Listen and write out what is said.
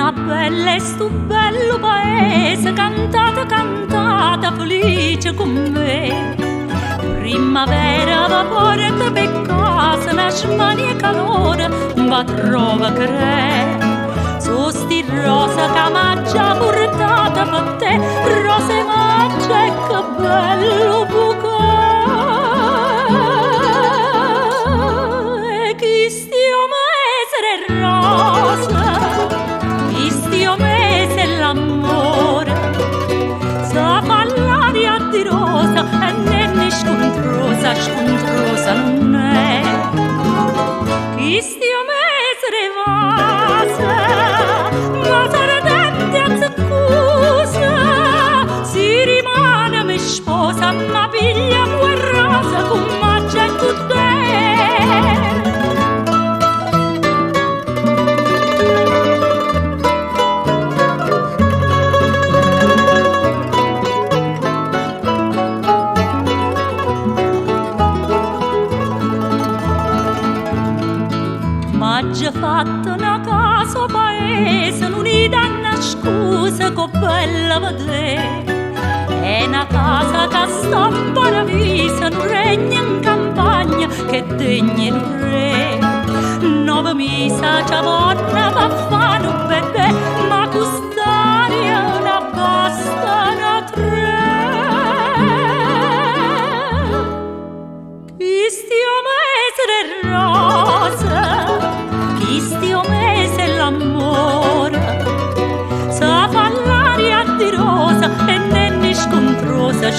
una bella e stu bello paese, cantata, cantata, felice con me. Primavera, vapore, te per casa, nascimani e calore, va trova cre. Su sti rosa che m'ha già portata per te, rose macce, che bello bucare. Chi stio mese rosa, chi stio mese l'amore, sa fa l'aria di rosa e nenne scontrosa non è. Chi stio mese vasa, ma sarà dente a zaccusa, si rimane me sposa, ma piglia mua rosa con maccia e con te. M'ha già fatto una casa paese, un'unità una scusa che bella vedere. È una casa che sta in paradiso, non regna in campagna che degna di un re. 9 mesi c'è buona ma fanno un bebè, ma quest'aria una basta una 3. Chi stio mese rosa, chi stio mese l'amore, sa fa l'aria di rosa e nenne scontrosa